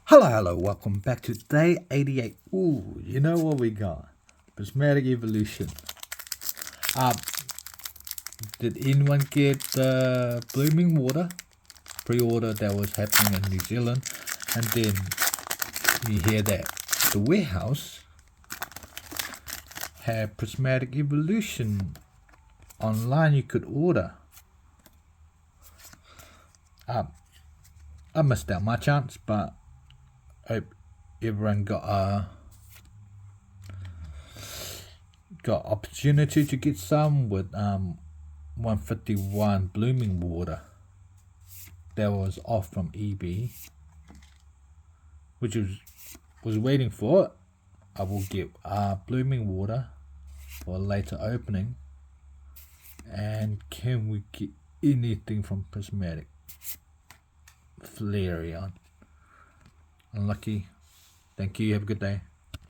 Hello, welcome back to day 88. Ooh, you know what we got? Prismatic Evolution. Did anyone get the Blooming Water pre-order that was happening in New Zealand? And then you hear that the warehouse had Prismatic Evolution online you could order. I missed out my chance, but I hope everyone got opportunity to get some with 151 Blooming Water that was off from eBay, which was waiting for it. I will get Blooming Water for a later opening. And can we get anything from Prismatic? Flareon. Unlucky. Thank you. Have a good day.